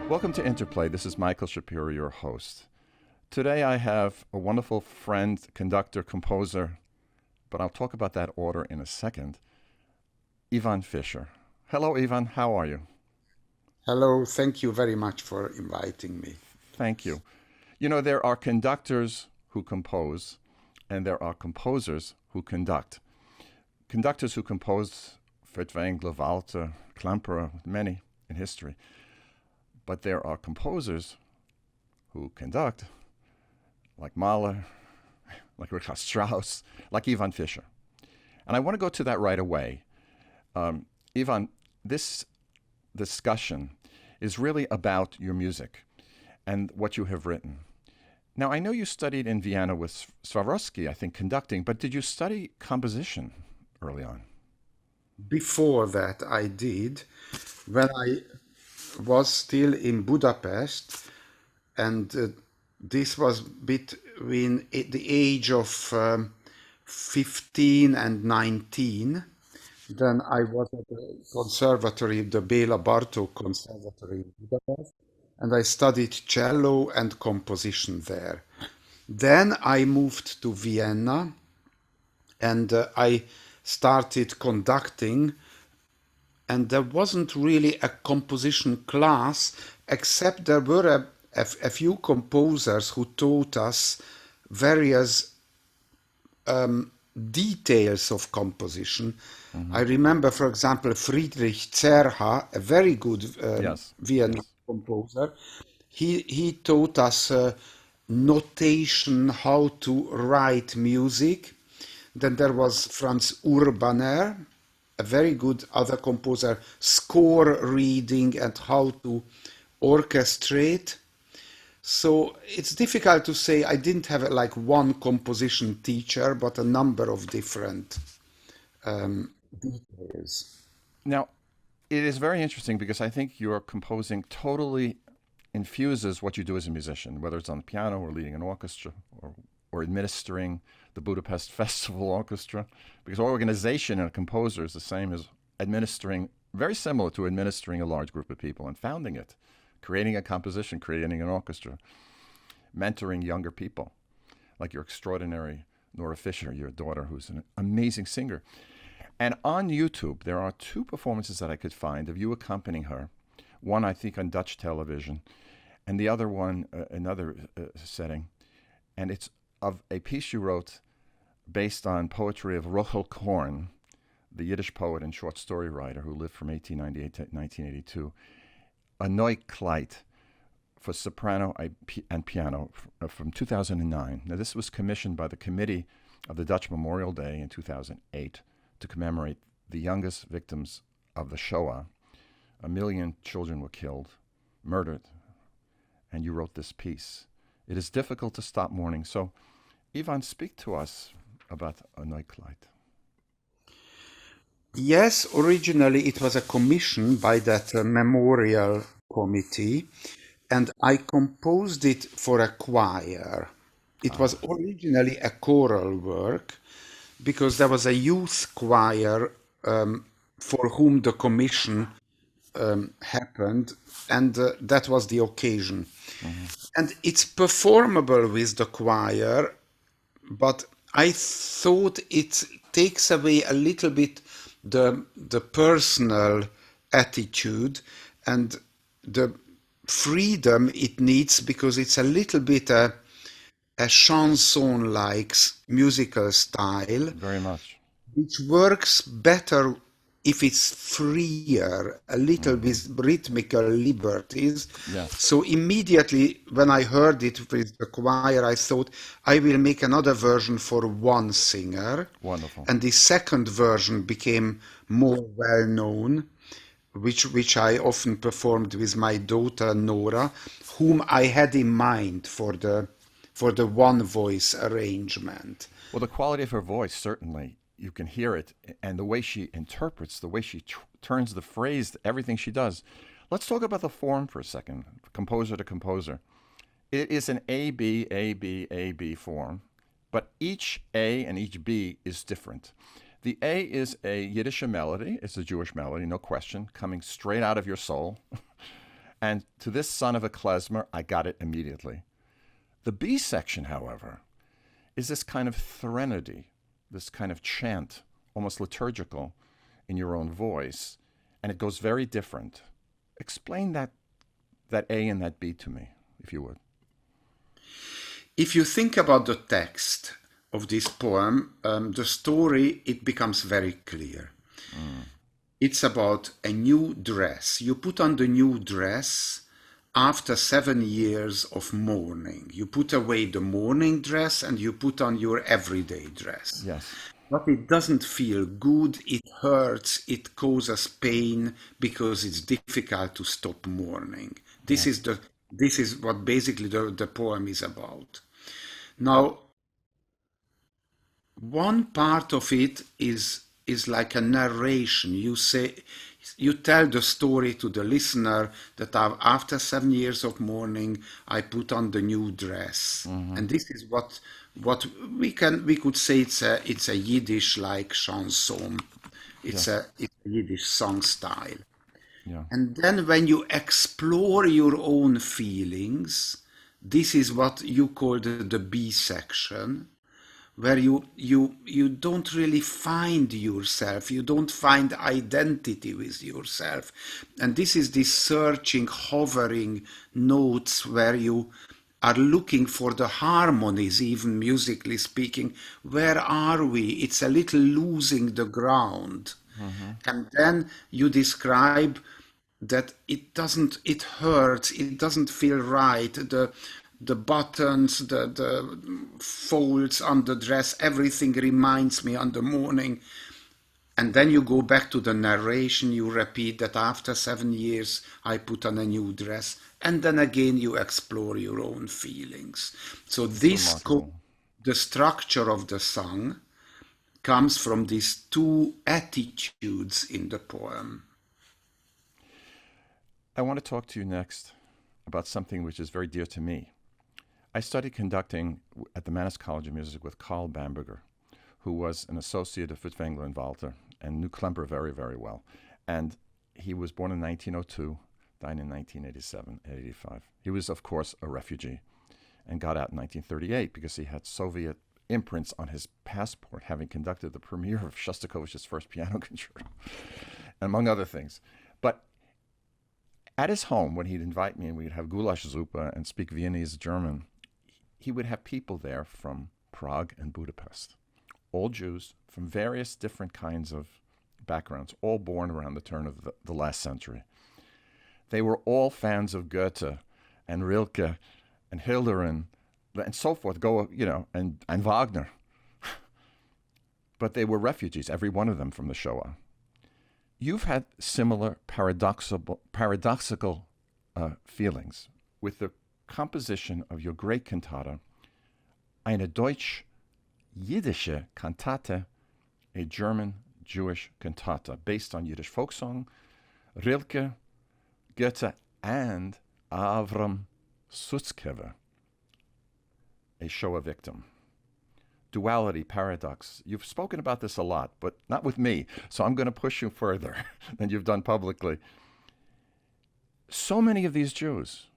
Welcome to Interplay. This is Michael Shapiro, your host. Today I have a wonderful friend, conductor, composer, but I'll talk about that order in a second, Ivan Fischer. Hello, Ivan. How are you? Hello, thank you very much for inviting me. Thank you. You know, there are conductors who compose, and there are composers who conduct. Conductors who compose, Furtwängler, Walter, Klemperer, many in history. But there are composers who conduct, like Mahler, like Richard Strauss, like Ivan Fischer. And I want to go to that right away. Ivan, this discussion is really about your music and what you have written. Now, I know you studied in Vienna with Swarovski, I think, conducting, but did you study composition early on? Before that, I did, when I was still in Budapest, and this was between the age of 15 and 19. Then I was at the conservatory, the Béla Bartók Conservatory in Budapest, and I studied cello and composition there. Then I moved to Vienna and I started conducting, and there wasn't really a composition class, except there were a few composers who taught us various details of composition. I Hmm. remember, for example, Friedrich Zerha, a very good Yes, Viennese yes. composer. He taught us notation, how to write music. Then there was Franz Urbaner, a very good other composer, score reading and how to orchestrate. So it's difficult to say. I didn't have like one composition teacher, but a number of different details. Now, it is very interesting because I think your composing totally infuses what you do as a musician, whether it's on the piano or leading an orchestra or administering the Budapest Festival Orchestra, because organization in a composer is the same as administering, very similar to administering a large group of people and founding it, creating a composition, creating an orchestra, mentoring younger people, like your extraordinary Nora Fisher, your daughter, who's an amazing singer. And on YouTube, there are two performances that I could find of you accompanying her. One, I think, on Dutch television, and the other one, another setting. And it's of a piece you wrote based on poetry of Rochel Korn, the Yiddish poet and short story writer who lived from 1898 to 1982. A Neukleid for soprano and piano from 2009. Now, this was commissioned by the Committee of the Dutch Memorial Day in 2008 to commemorate the youngest victims of the Shoah. A million children were killed, murdered, and you wrote this piece. It is difficult to stop mourning. So, Ivan, speak to us about a Neukleid. Yes, originally it was a commission by that memorial committee, and I composed it for a choir. It was Ah, originally a choral work because there was a youth choir for whom the commission happened, and that was the occasion. mhm. And it's performable with the choir, but I thought it takes away a little bit the personal attitude and the freedom it needs, because it's a little bit a chanson-like musical style, Very much. which works better if it's freer, a little Hmm. with rhythmical liberties. Yes, So immediately when I heard it with the choir, I thought I will make another version for one singer. wonderful. And the second version became more well known, which I often performed with my daughter Nora, whom I had in mind for the one voice arrangement. Well, the quality of her voice, certainly, you can hear it, and the way she interprets, the way she turns the phrase, everything she does. Let's talk about the form for a second, composer to composer. It is an A, B, A, B, A, B form, but each A and each B is different. The A is a Yiddish melody, it's a Jewish melody, no question, coming straight out of your soul. And to this son of a klezmer, I got it immediately. The B section, however, is this kind of threnody, this kind of chant, almost liturgical in your own voice, and it goes very different. Explain that A and that B to me, if you would. If you think about the text of this poem, the story, it becomes very clear. It's about a new dress. You put on the new dress after 7 years of mourning. You put away the mourning dress and you put on your everyday dress. Yes. But it doesn't feel good, it hurts, it causes pain because it's difficult to stop mourning. This is what basically the poem is about. Now, one part of it is like a narration. You tell the story to the listener that after 7 years of mourning, I put on the new dress, and this is what we could say it's a Yiddish like chanson. It's a Yiddish song style. Yeah. And then when you explore your own feelings, this is what you call the B section, where you don't really find yourself, you don't find identity with yourself. And this is this searching, hovering notes where you are looking for the harmonies, even musically speaking. Where are we? It's a little losing the ground. And then you describe that it hurts, it doesn't feel right. The buttons, the folds on the dress, everything reminds me on the morning. And then you go back to the narration, you repeat that after 7 years I put on a new dress, and then again you explore your own feelings. So this, the structure of the song comes from these two attitudes in the poem. I want to talk to you next about something which is very dear to me. I studied conducting at the Mannes College of Music with Karl Bamberger, who was an associate of Furtwängler and Walter and knew Klemper very, very well. And he was born in 1902, died in 1987, 85. He was, of course, a refugee and got out in 1938 because he had Soviet imprints on his passport, having conducted the premiere of Shostakovich's first piano concerto, among other things. But at his home, when he'd invite me and we'd have goulash zuppa and speak Viennese German, he would have people there from Prague and Budapest, all Jews from various different kinds of backgrounds, all born around the turn of the last century. They were all fans of Goethe and Rilke and Hildebrand and so forth, and Wagner. But they were refugees, every one of them from the Shoah. You've had similar paradoxical feelings with the composition of your great cantata, Eine Deutsch-Jiddische Kantate, a German-Jewish cantata, based on Yiddish folk song, Rilke, Goethe, and Avram Sutzkever, a Shoah victim. Duality, paradox. You've spoken about this a lot, but not with me, so I'm going to push you further than you've done publicly. So many of these Jews,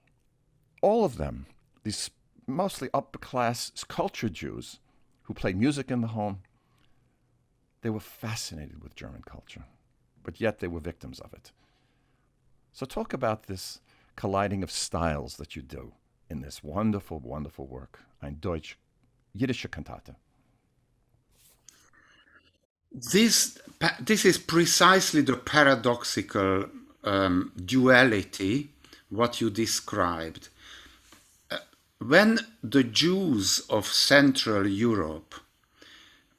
all of them, these mostly upper-class cultured Jews who played music in the home, they were fascinated with German culture, but yet they were victims of it. So talk about this colliding of styles that you do in this wonderful, wonderful work, Ein Deutsch-Jiddische Kantate. This is precisely the paradoxical duality, what you described. When the Jews of Central Europe,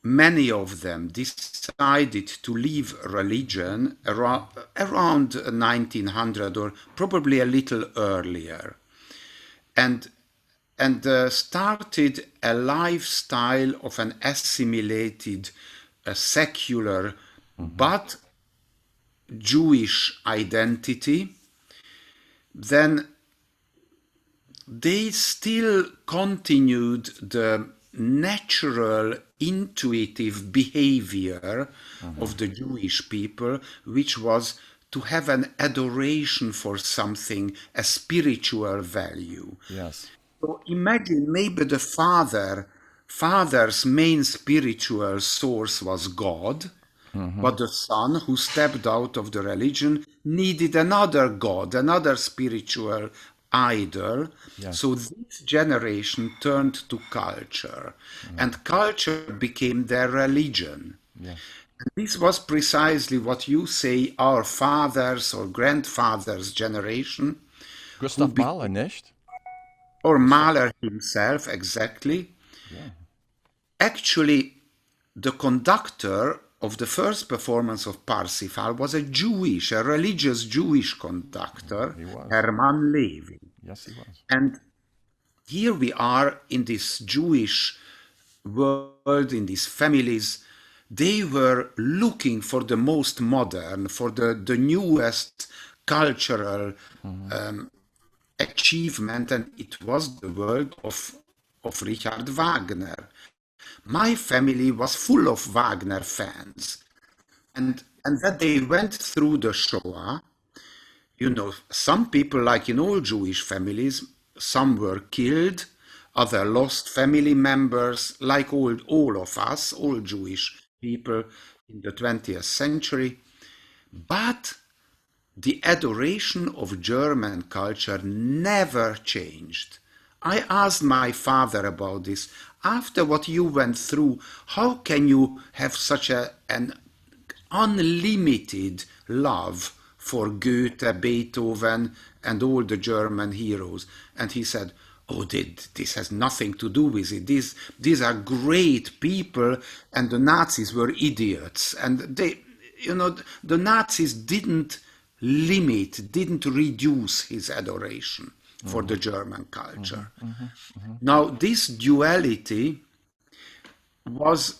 many of them decided to leave religion around 1900 or probably a little earlier, and started a lifestyle of an assimilated, secular, but Jewish identity, then they still continued the natural, intuitive behavior of the Jewish people, which was to have an adoration for something, a spiritual value. Yes. So imagine maybe the father's main spiritual source was God, Hmm. but the son who stepped out of the religion needed another God, another spiritual idol. Yes. So this generation turned to culture, and culture became their religion. Yes. This was precisely what you say our fathers or grandfathers' generation, who Gustav be, Mahler, nicht? or Gustav. Mahler himself exactly. Yeah. Actually, the conductor of the first performance of Parsifal was a religious Jewish conductor, He was. Hermann Levi. Yes, he was. And here we are in this Jewish world, in these families. They were looking for the most modern, for the newest cultural Hmm. achievement, and it was the world of Richard Wagner. My family was full of Wagner fans, and that they went through the Shoah. You know, some people, like in all Jewish families, some were killed, other lost family members, like all of us, all Jewish people in the 20th century. But the adoration of German culture never changed. I asked my father about this. After what you went through, how can you have such an unlimited love for Goethe, Beethoven, and all the German heroes? And he said, oh, this has nothing to do with it. These are great people, and the Nazis were idiots. And the Nazis didn't didn't reduce his adoration for Hmm. the German Hmm. culture. Hmm. Hmm. Now, this duality was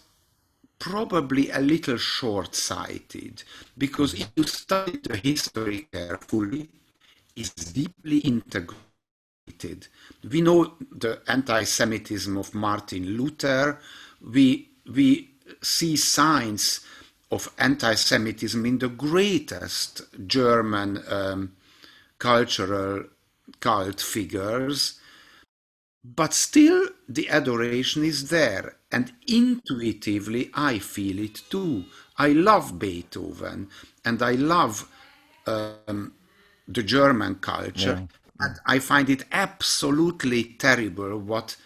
probably a little short-sighted, because Hmm. if you study the history carefully, it's deeply integrated. We know the anti-Semitism of Martin Luther. We see signs of anti-Semitism in the greatest German cultural cult figures, but still the adoration is there, and intuitively I feel it too. I love Beethoven, and I love the German culture, Yeah. and Yeah. I find it absolutely terrible what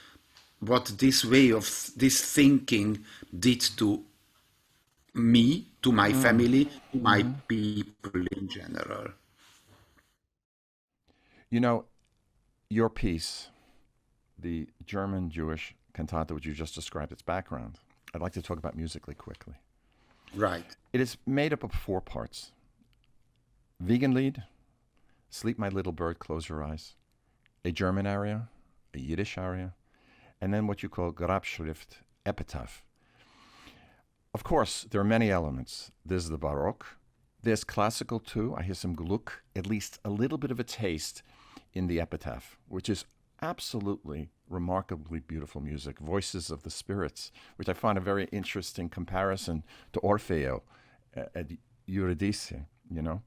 this way of this thinking did to me, to my Mm. family, to my Hmm. people in general. You know, your piece, the German Jewish cantata, which you just described its background, I'd like to talk about musically quickly. Right. It is made up of four parts: Wiegenlied, Sleep My Little Bird, Close Your Eyes, a German aria, a Yiddish aria, and then what you call Grabschrift, epitaph. Of course, there are many elements. There's the Baroque, there's classical too. I hear some Gluck, at least a little bit of a taste in the epitaph, which is absolutely remarkably beautiful music. Voices of the Spirits, which I find a very interesting comparison to Orfeo at Eurydice, you know?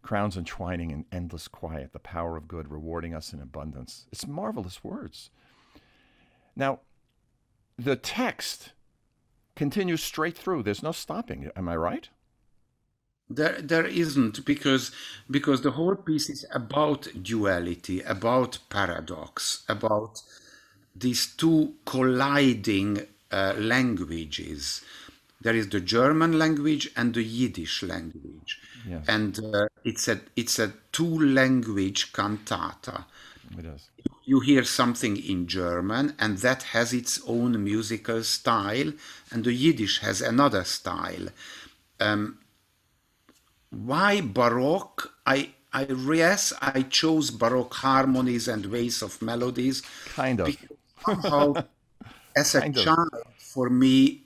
Crowns entwining in endless quiet, the power of good rewarding us in abundance. It's marvelous words. Now, the text continues straight through. There's no stopping. Am I right? There isn't, because the whole piece is about duality, about paradox, about these two colliding languages. There is the German language and the Yiddish language, Yes, and it's a two-language cantata. it is. You hear something in German, and that has its own musical style, and the Yiddish has another style. Why Baroque? Yes, I chose Baroque harmonies and ways of melodies Kind of. because somehow, as a Kind of. child, for me,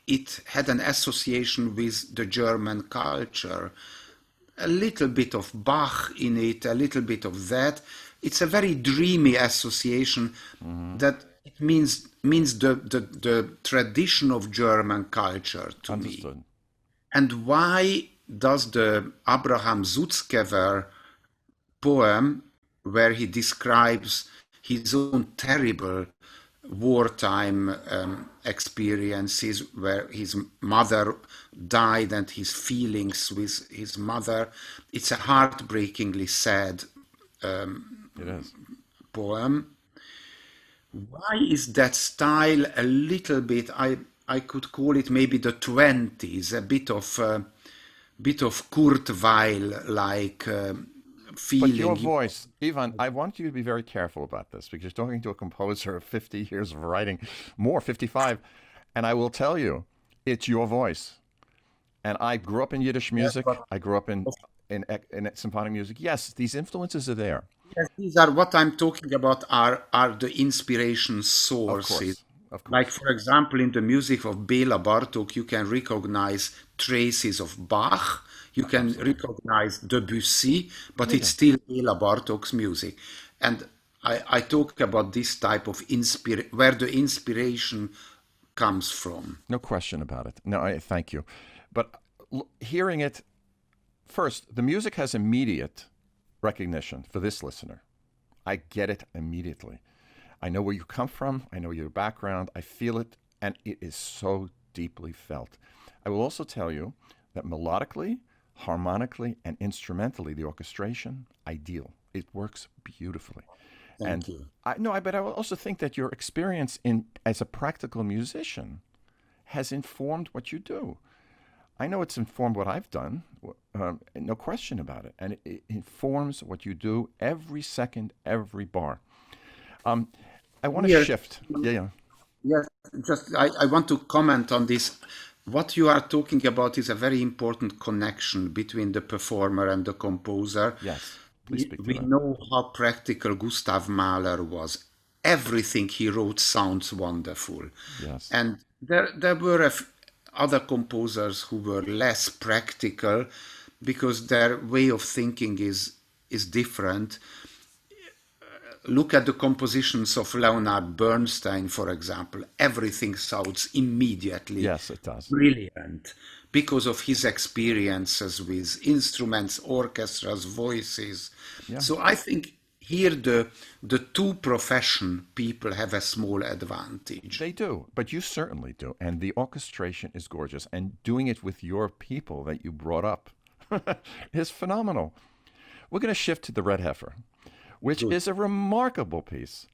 it had an association with the German culture. A little bit of Bach in it, a little bit of that. It's a very dreamy association Hmm. that it means the tradition of German culture to me. Understood. And why? does the Abraham Sutzkever poem where he describes his own terrible wartime experiences, where his mother died and his feelings with his mother. It's a heartbreakingly sad It is. poem. Why is that style a little bit? I could call it maybe the 20s, a bit of Kurt Weill like But your feeling. voice, Ivan, I want you to be very careful about this because you're talking to a composer of 50 years of writing, more, 55. And I will tell you, it's your voice. And I grew up in Yiddish Yes, music. but I grew up in symphonic music. Yes, these influences are there. yes, these are what I'm talking about are the inspiration Of sources. course. Of Like, course. for example, in the music of Bela Bartok, you can recognize traces of Bach, you can Absolutely. recognize Debussy, but Yeah, it's yeah. still Bela Bartok's music. And I talk about this type of where the inspiration comes from. No question about it. No, I thank you. But hearing it first, the music has immediate recognition for this listener. I get it immediately. I know where you come from. I know your background. I feel it, and it is so deeply felt. I will also tell you that melodically, harmonically, and instrumentally, the orchestration, ideal. It works beautifully. Thank And you. but I will also think that your experience in as a practical musician has informed what you do. I know it's informed what I've done, no question about it, and it informs what you do every second, every bar. Um, I want to Here, shift. Yeah, yeah. yes, just I want to comment on this. What you are talking about is a very important connection between the performer and the composer. Yes. Please We, speak to we that. know how practical Gustav Mahler was. Everything he wrote sounds wonderful. Yes. And there were other composers who were less practical because their way of thinking is different. Look at the compositions of Leonard Bernstein, for example. Everything sounds immediately Yes, it does. brilliant because of his experiences with instruments, orchestras, voices. Yeah, So I think here the two profession people have a small advantage. they do. But you certainly do. And the orchestration is gorgeous. And doing it with your people that you brought up is phenomenal. We're going to shift to the Red Heifer, which Good. is a remarkable piece.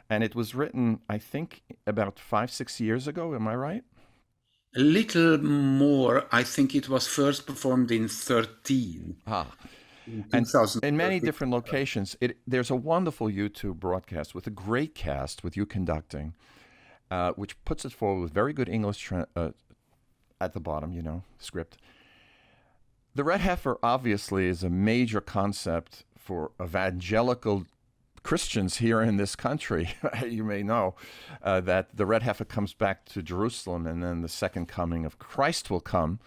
And it was written, I think, about 5, 6 years ago. Am I right? A little more, I think it was first performed in 13, Ah, in and in many 2013. different locations. There's a wonderful YouTube broadcast with a great cast with you conducting, which puts it forward with very good English at the bottom, script. The Red Heifer obviously is a major concept for evangelical Christians here in this country. You may know that the Red Heifer comes back to Jerusalem and then the second coming of Christ will come.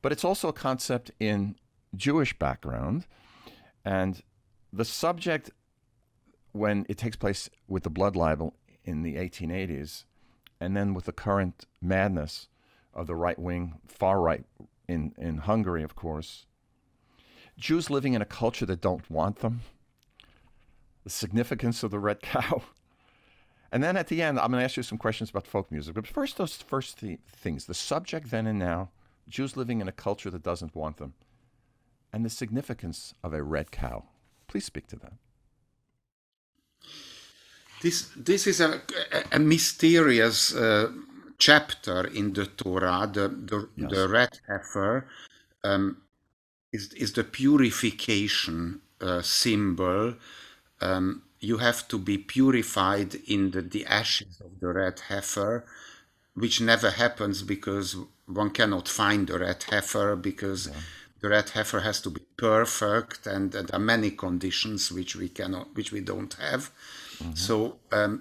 But it's also a concept in Jewish background. And the subject, when it takes place with the blood libel in the 1880s, and then with the current madness of the right wing, far right in Hungary, of course, Jews living in a culture that don't want them, the significance of the red cow. And then at the end, I'm going to ask you some questions about folk music. But first, those things, the subject then and now, Jews living in a culture that doesn't want them, and the significance of a red cow. Please speak to that. This is a mysterious chapter in the Torah. The Yes. red heifer um, is the purification symbol. You have to be purified in the ashes of the red heifer, which never happens because one cannot find the red heifer because Yeah. the red heifer has to be perfect, and there are many conditions which we don't have. Mm-hmm. So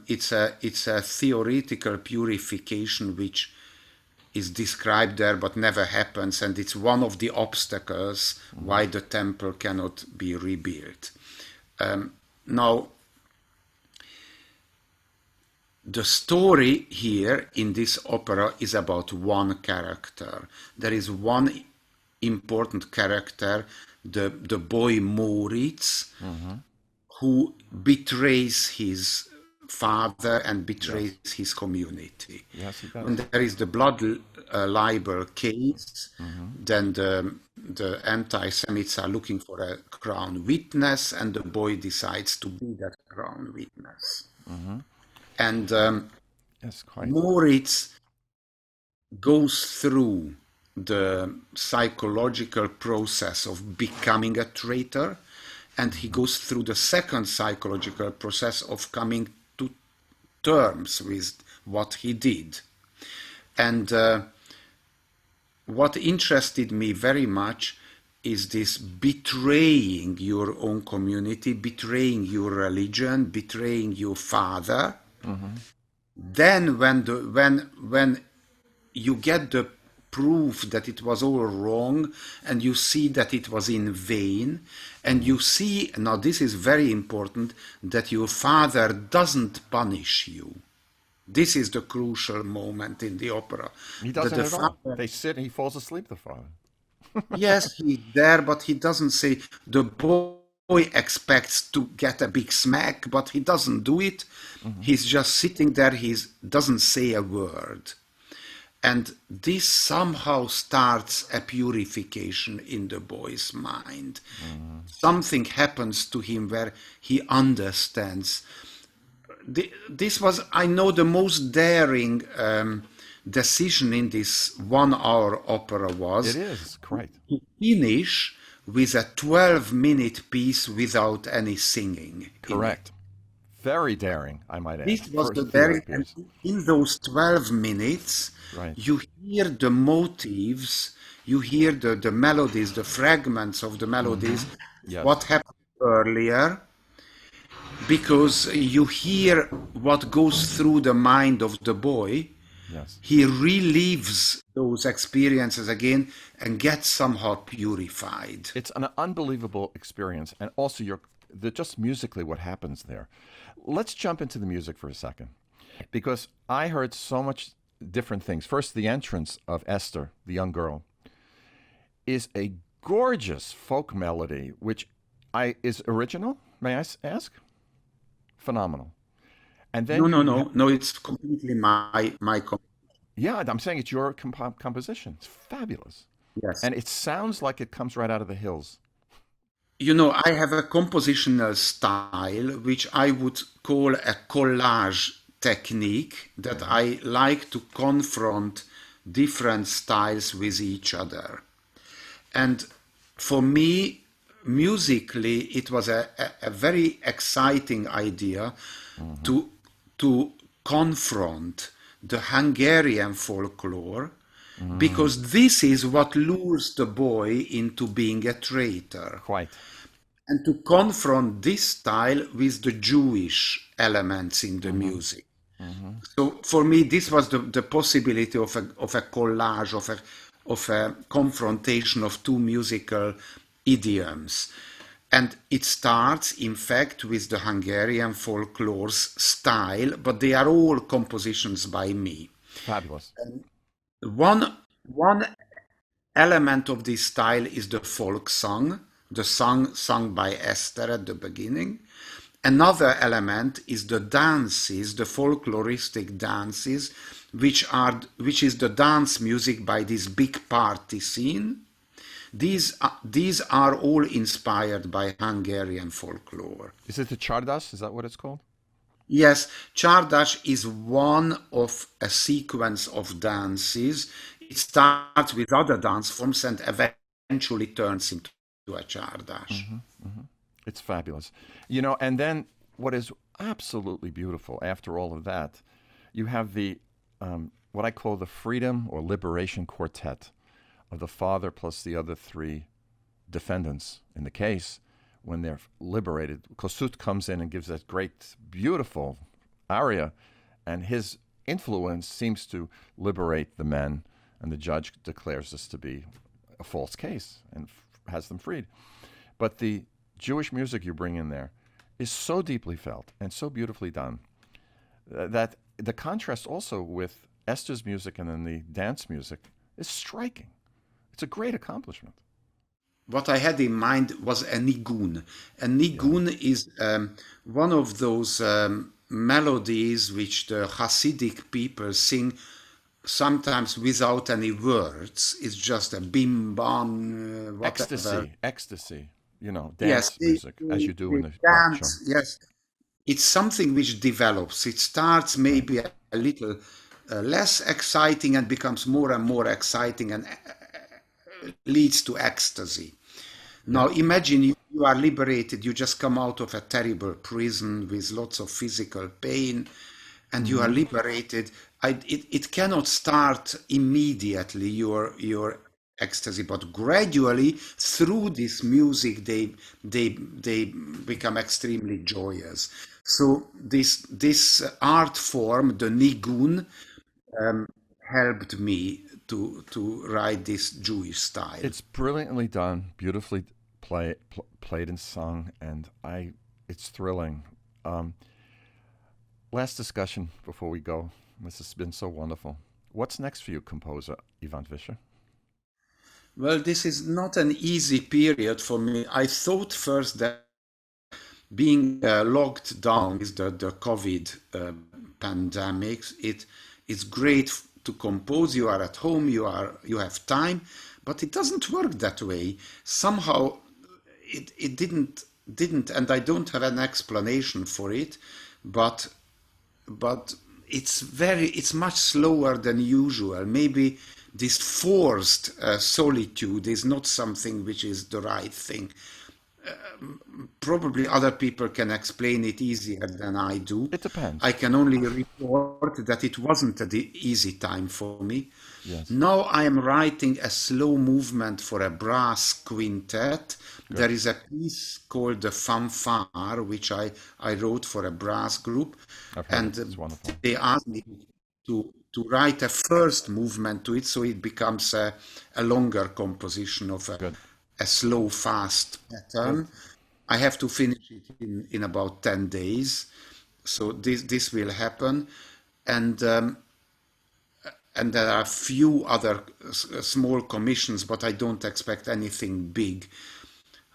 it's a theoretical purification which is described there but never happens, and it's one of the obstacles Mm-hmm. why the temple cannot be rebuilt. Now, the story here in this opera is about one character. There is one important character, the boy Moritz, who betrays his father and betrays Yes. his community. Yes, he When does. there is the blood libel case, Mm-hmm. then the anti-Semites are looking for a crown witness, and the boy decides to be that crown witness. Mm-hmm. And Yes, quite. Moritz goes through the psychological process of becoming a traitor, and he Mm-hmm. goes through the second psychological process of coming to terms with what he did. And what interested me very much is this betraying your own community, betraying your religion, betraying your father. Mm-hmm. Then when you get the proof that it was all wrong, and you see that it was in vain, and Mm-hmm. you see, now this is very important, that your father doesn't punish you. This is the crucial moment in the opera, He that doesn't the at all. father, They sit and he falls asleep, the father. yes, he's there, but he doesn't say, the boy expects to get a big smack, but he doesn't do it. Mm-hmm. He's just sitting there, he doesn't say a word. And this somehow starts a purification in the boy's mind. Mm-hmm. Something happens to him where he understands. This was, I know, the most daring decision in this 1 hour opera It was is, quite. to finish with a 12-minute piece without any singing in it. Correct. Very daring, I might add, This was for a the theater very, and piece. in those 12 minutes, Right. you hear the motives, you hear the melodies, the fragments of the melodies, Mm-hmm. Yes. what happened earlier, because you hear what goes through the mind of the boy. Yes. He relives those experiences again and gets somehow purified. It's an unbelievable experience, and also just musically what happens there. Let's jump into the music for a second, because I heard so much different things. First, the entrance of Esther, the young girl, is a gorgeous folk melody, which I is original. May I ask? Phenomenal. And then No, no, you, no, no, it's completely my yeah, I'm saying it's your composition. It's fabulous, yes. and it sounds like it comes right out of the hills. You know, I have a compositional style which I would call a collage technique, that Mm-hmm. I like to confront different styles with each other. And for me, musically, it was a very exciting idea Mm-hmm. to, to confront the Hungarian folklore, Mm, because this is what lures the boy into being a traitor, quite. and to confront this style with the Jewish elements in the Mm-hmm. music. Mm-hmm. So for me, this was the possibility of a collage, of a confrontation of two musical idioms. And it starts, in fact, with the Hungarian folklore's style, but they are all compositions by me. Fabulous. One element of this style is the folk song, the song sung by Esther at the beginning. Another element is the dances, the folkloristic dances, which is the dance music by this big party scene. These are all inspired by Hungarian folklore. Is it the Chardas? Is that what it's called? Yes, Chardash is one of a sequence of dances. It starts with other dance forms and eventually turns into a Chardash. Mm-hmm. Mm-hmm. It's fabulous. And then what is absolutely beautiful after all of that, you have the what I call the Freedom or Liberation Quartet of the father plus the other three defendants in the case when they're liberated. Kossuth comes in and gives that great, beautiful aria, and his influence seems to liberate the men, and the judge declares this to be a false case and has them freed. But the Jewish music you bring in there is so deeply felt and so beautifully done that the contrast also with Esther's music and then the dance music is striking. It's a great accomplishment. What I had in mind was a nigun. A nigun is one of those melodies which the Hasidic people sing sometimes without any words. It's just a bim bam, whatever. Ecstasy, Yes, dance music, as you do in they the Bach show. dance. Yes, it's something which develops. It starts Right. maybe a little less exciting and becomes more and more exciting and leads to ecstasy. Yeah. Now imagine you are liberated, you just come out of a terrible prison with lots of physical pain, and you are Hmm. liberated. It cannot start immediately, your ecstasy, but gradually through this music they become extremely joyous. So this art form, the nigun, helped me to write this Jewish style. It's brilliantly done, beautifully played and sung, and it's thrilling. Um, Last discussion before we go. This has been so wonderful. What's next for you, composer Ivan Fischer? Well, this is not an easy period for me. I thought first that being locked down with the COVID pandemic, it's great to compose. You are at home, you have time, but it doesn't work that way. Somehow, it didn't, and I don't have an explanation for it, but but it's much slower than usual. Maybe this forced solitude is not something which is the right thing. Probably other people can explain it easier than I do. It depends. I can only report that it wasn't an easy time for me. Yes. Now I am writing a slow movement for a brass quintet. Good. There is a piece called the Fanfare, which I wrote for a brass group, I've heard it. and It's wonderful. they asked me to write a first movement to it, so it becomes a longer composition of Good. a slow, fast Good. pattern. I have to finish it in about 10 days. So this will happen. And and there are a few other small commissions, but I don't expect anything big.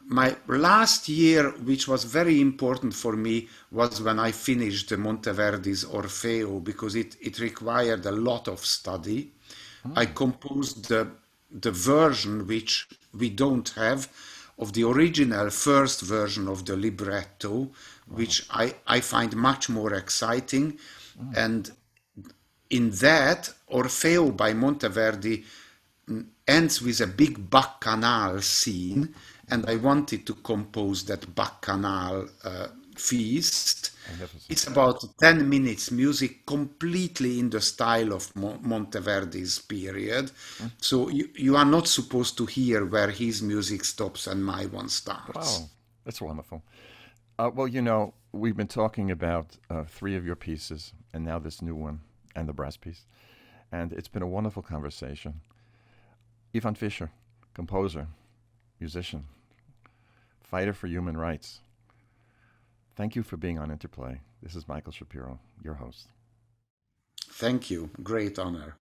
My last year, which was very important for me, was when I finished Monteverdi's Orfeo because it required a lot of study. I Mm. composed the version which we don't have of the original first version of the libretto, Wow. which I find much more exciting. Mm. And in that, Orfeo by Monteverdi ends with a big bacchanal scene, and I wanted to compose that bacchanal feast. Magnificent. It's about 10 minutes music completely in the style of Monteverdi's period. Mm. So you are not supposed to hear where his music stops and my one starts. Wow. That's wonderful. Well, we've been talking about three of your pieces, and now this new one, and the brass piece. And it's been a wonderful conversation. Ivan Fischer, composer, musician, fighter for human rights. Thank you for being on Interplay. This is Michael Shapiro, your host. Thank you. Great honor.